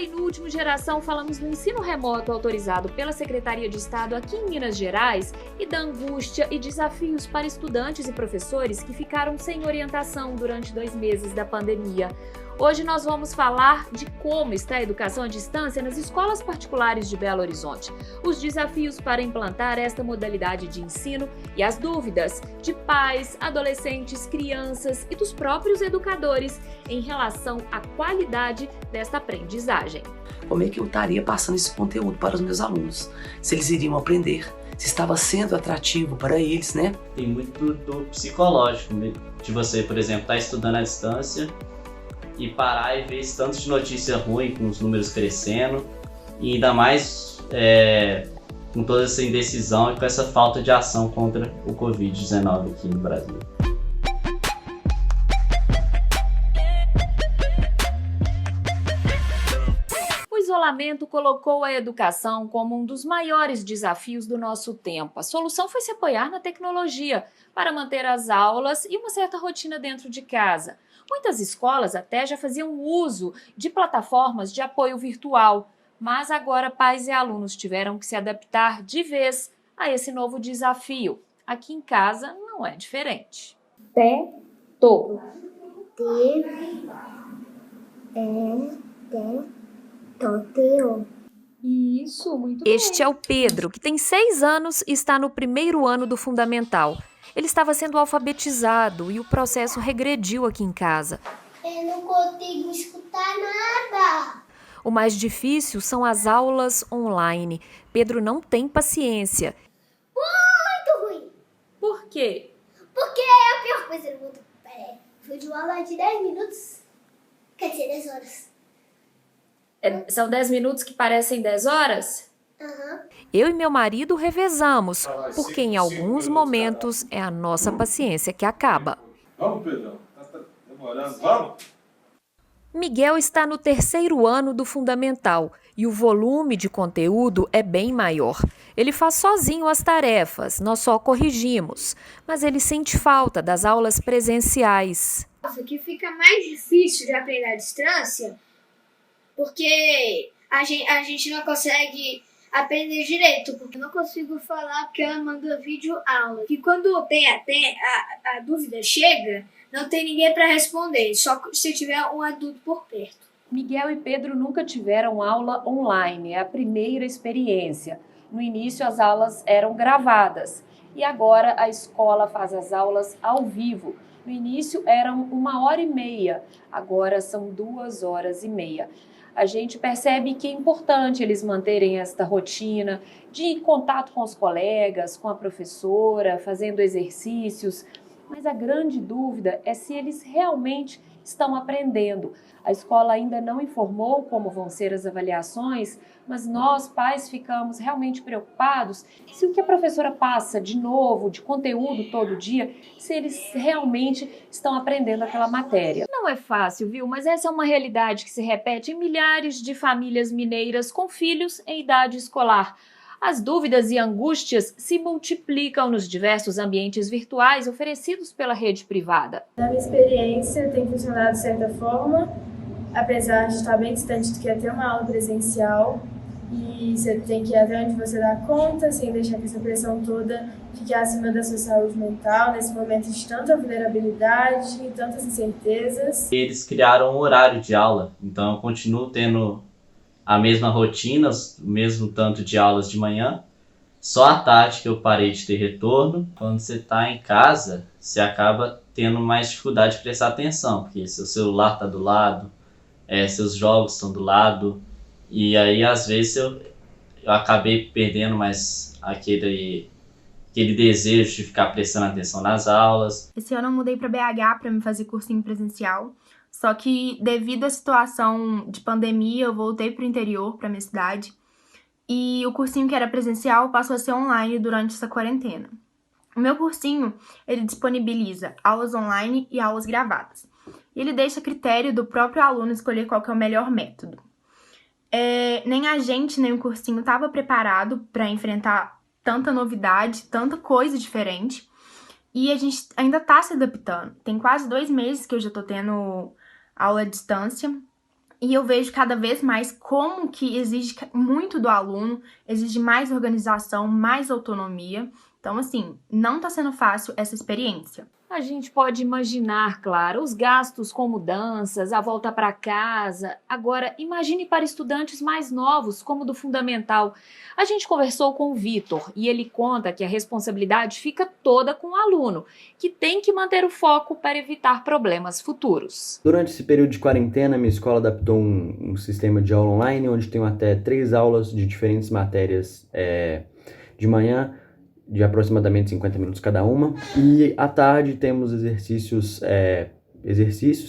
e no último Geração falamos do ensino remoto autorizado pela Secretaria de Estado aqui em Minas Gerais e da angústia e desafios para estudantes e professores que ficaram sem orientação durante 2 meses da pandemia. Hoje nós vamos falar de como está a educação à distância nas escolas particulares de Belo Horizonte, os desafios para implantar esta modalidade de ensino e as dúvidas de pais, adolescentes, crianças e dos próprios educadores em relação à qualidade desta aprendizagem. Como é que eu estaria passando esse conteúdo para os meus alunos? Se eles iriam aprender, se estava sendo atrativo para eles, né? Tem muito do psicológico, de você, por exemplo, estar estudando à distância e parar e ver esse tanto de notícia ruim, com os números crescendo, e ainda mais com toda essa indecisão e com essa falta de ação contra o Covid-19 aqui no Brasil. O isolamento colocou a educação como um dos maiores desafios do nosso tempo. A solução foi se apoiar na tecnologia para manter as aulas e uma certa rotina dentro de casa. Muitas escolas até já faziam uso de plataformas de apoio virtual, mas agora pais e alunos tiveram que se adaptar de vez a esse novo desafio. Aqui em casa não é diferente. Teto. Isso, muito bem. Este é o Pedro, que tem 6 anos e está no 1º ano do fundamental. Ele estava sendo alfabetizado e o processo regrediu aqui em casa. Eu não consigo escutar nada. O mais difícil são as aulas online. Pedro não tem paciência. Muito ruim. Por quê? Porque é a pior coisa do mundo. Foi de uma aula de 10 minutos. Quer dizer, 10 horas. São 10 minutos que parecem 10 horas? Uhum. Eu e meu marido revezamos, porque em alguns momentos é a nossa paciência que acaba. Vamos, Pedrão. Tá demorando. Vamos? Miguel está no 3º ano do fundamental e o volume de conteúdo é bem maior. Ele faz sozinho as tarefas, nós só corrigimos, mas ele sente falta das aulas presenciais. O que fica mais difícil de aprender à distância, porque a gente não consegue aprender direito, porque eu não consigo falar porque ela manda vídeo aula. E quando a dúvida chega, não tem ninguém para responder, só se tiver um adulto por perto. Miguel e Pedro nunca tiveram aula online, é a primeira experiência. No início as aulas eram gravadas e agora a escola faz as aulas ao vivo. No início eram 1h30, agora são 2h30. A gente percebe que é importante eles manterem esta rotina de contato com os colegas, com a professora, fazendo exercícios, mas a grande dúvida é se eles realmente estão aprendendo. A escola ainda não informou como vão ser as avaliações, mas nós, pais, ficamos realmente preocupados se o que a professora passa de novo, de conteúdo todo dia, se eles realmente estão aprendendo aquela matéria. Não é fácil, viu? Mas essa é uma realidade que se repete em milhares de famílias mineiras com filhos em idade escolar. As dúvidas e angústias se multiplicam nos diversos ambientes virtuais oferecidos pela rede privada. Na minha experiência, tem funcionado de certa forma, apesar de estar bem distante do que é ter uma aula presencial, e você tem que ir até onde você dá conta, sem deixar que essa pressão toda fique acima da sua saúde mental, nesse momento de tanta vulnerabilidade e tantas incertezas. Eles criaram um horário de aula, então eu continuo tendo a mesma rotina, o mesmo tanto de aulas de manhã, só à tarde que eu parei de ter retorno. Quando você está em casa, você acaba tendo mais dificuldade de prestar atenção, porque seu celular está do lado, seus jogos estão do lado, e aí às vezes eu acabei perdendo mais aquele desejo de ficar prestando atenção nas aulas. Esse ano eu mudei para BH para me fazer cursinho presencial, só que devido à situação de pandemia eu voltei para o interior, para minha cidade, e o cursinho que era presencial passou a ser online durante essa quarentena. O meu cursinho, ele disponibiliza aulas online e aulas gravadas. E ele deixa a critério do próprio aluno escolher qual que é o melhor método. Nem a gente, nem o cursinho estava preparado para enfrentar tanta novidade, tanta coisa diferente. E a gente ainda está se adaptando. Tem quase 2 meses que eu já estou tendo aula à distância. E eu vejo cada vez mais como que exige muito do aluno, exige mais organização, mais autonomia. Então, assim, não está sendo fácil essa experiência. A gente pode imaginar, claro, os gastos com mudanças, a volta para casa. Agora, imagine para estudantes mais novos, como do fundamental. A gente conversou com o Vitor e ele conta que a responsabilidade fica toda com o aluno, que tem que manter o foco para evitar problemas futuros. Durante esse período de quarentena, minha escola adaptou um sistema de aula online, onde tenho até 3 aulas de diferentes matérias de manhã, de aproximadamente 50 minutos cada uma. E à tarde temos exercícios,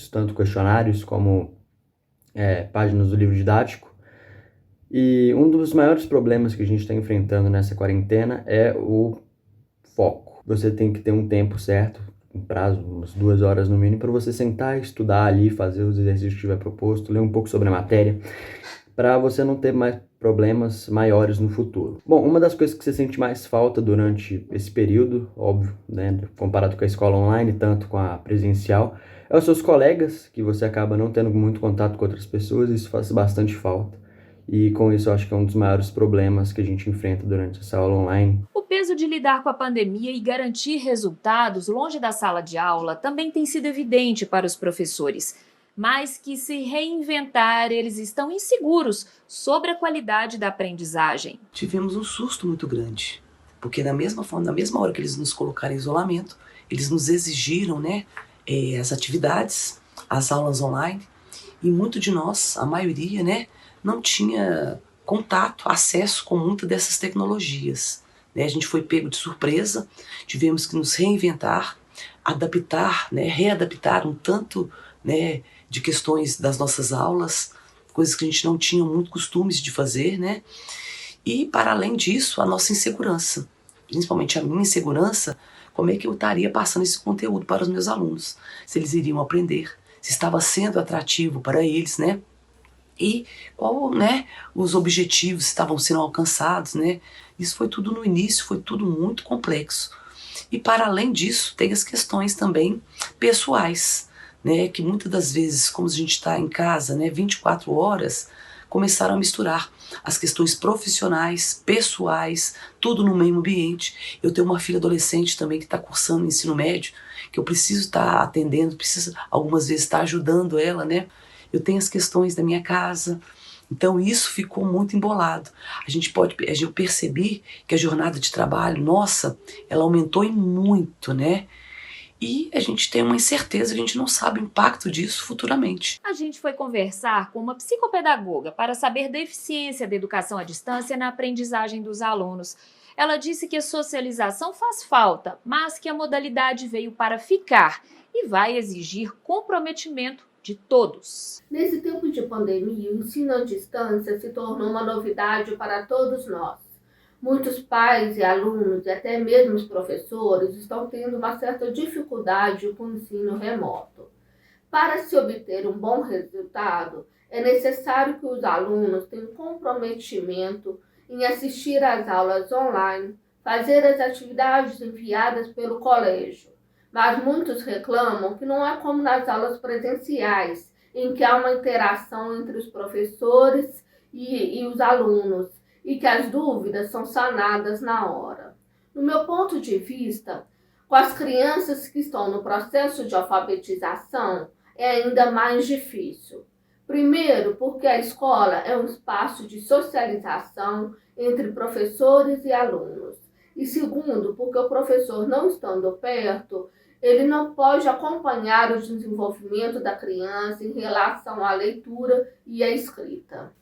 tanto questionários como páginas do livro didático. E um dos maiores problemas que a gente está enfrentando nessa quarentena é o foco. Você tem que ter um tempo certo, um prazo, umas 2 horas no mínimo, para você sentar, estudar ali, fazer os exercícios que tiver proposto, ler um pouco sobre a matéria, para você não ter mais problemas maiores no futuro. Bom, uma das coisas que você sente mais falta durante esse período, óbvio, né, comparado com a escola online, tanto com a presencial, é os seus colegas, que você acaba não tendo muito contato com outras pessoas, isso faz bastante falta. E com isso eu acho que é um dos maiores problemas que a gente enfrenta durante essa aula online. O peso de lidar com a pandemia e garantir resultados longe da sala de aula também tem sido evidente para os professores. Mas que se reinventar, eles estão inseguros sobre a qualidade da aprendizagem. Tivemos um susto muito grande, porque na mesma hora que eles nos colocaram em isolamento, eles nos exigiram, né, as atividades, as aulas online, e muito de nós, a maioria, né, não tinha contato, acesso com muitas dessas tecnologias. Né? A gente foi pego de surpresa, tivemos que nos reinventar, adaptar, né, readaptar um tanto, né, de questões das nossas aulas, coisas que a gente não tinha muito costumes de fazer, né? E, para além disso, a nossa insegurança, principalmente a minha insegurança, como é que eu estaria passando esse conteúdo para os meus alunos, se eles iriam aprender, se estava sendo atrativo para eles, né? E qual, né, os objetivos estavam sendo alcançados, né? Isso foi tudo no início, foi tudo muito complexo. E, para além disso, tem as questões também pessoais, né, que muitas das vezes, como a gente está em casa, né, 24 horas, começaram a misturar as questões profissionais, pessoais, tudo no mesmo ambiente. Eu tenho uma filha adolescente também que está cursando ensino médio, que eu preciso estar atendendo, preciso algumas vezes estar ajudando ela, né? Eu tenho as questões da minha casa, então isso ficou muito embolado. Eu percebi que a jornada de trabalho, nossa, ela aumentou em muito, né? E a gente tem uma incerteza, a gente não sabe o impacto disso futuramente. A gente foi conversar com uma psicopedagoga para saber da eficiência da educação à distância na aprendizagem dos alunos. Ela disse que a socialização faz falta, mas que a modalidade veio para ficar e vai exigir comprometimento de todos. Nesse tempo de pandemia, o ensino à distância se tornou uma novidade para todos nós. Muitos pais e alunos, e até mesmo os professores, estão tendo uma certa dificuldade com o ensino remoto. Para se obter um bom resultado, é necessário que os alunos tenham comprometimento em assistir às aulas online, fazer as atividades enviadas pelo colégio. Mas muitos reclamam que não é como nas aulas presenciais, em que há uma interação entre os professores e os alunos, e que as dúvidas são sanadas na hora. No meu ponto de vista, com as crianças que estão no processo de alfabetização, é ainda mais difícil. Primeiro, porque a escola é um espaço de socialização entre professores e alunos. E segundo, porque o professor, não estando perto, ele não pode acompanhar o desenvolvimento da criança em relação à leitura e à escrita.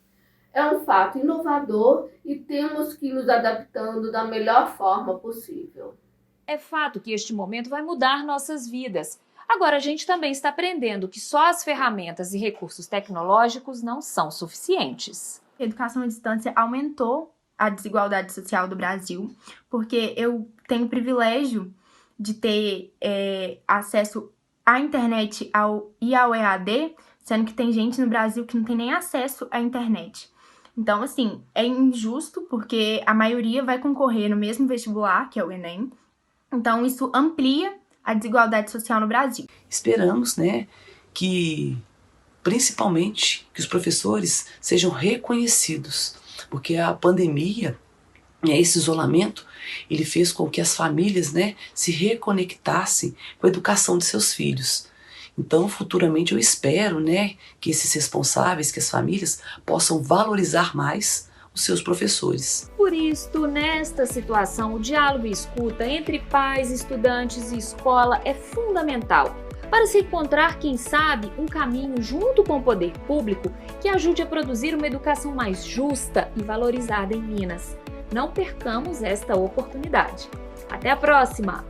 É um fato inovador e temos que ir nos adaptando da melhor forma possível. É fato que este momento vai mudar nossas vidas. Agora, a gente também está aprendendo que só as ferramentas e recursos tecnológicos não são suficientes. A educação à distância aumentou a desigualdade social do Brasil, porque eu tenho o privilégio de ter acesso à internet e ao EAD, sendo que tem gente no Brasil que não tem nem acesso à internet. Então, assim, é injusto porque a maioria vai concorrer no mesmo vestibular, que é o Enem. Então, isso amplia a desigualdade social no Brasil. Esperamos, né, que principalmente que os professores sejam reconhecidos, porque a pandemia, esse isolamento, ele fez com que as famílias, né, se reconectassem com a educação de seus filhos. Então, futuramente eu espero, né, que esses responsáveis, que as famílias possam valorizar mais os seus professores. Por isto, nesta situação, o diálogo e escuta entre pais, estudantes e escola é fundamental para se encontrar, quem sabe, um caminho junto com o poder público que ajude a produzir uma educação mais justa e valorizada em Minas. Não percamos esta oportunidade. Até a próxima!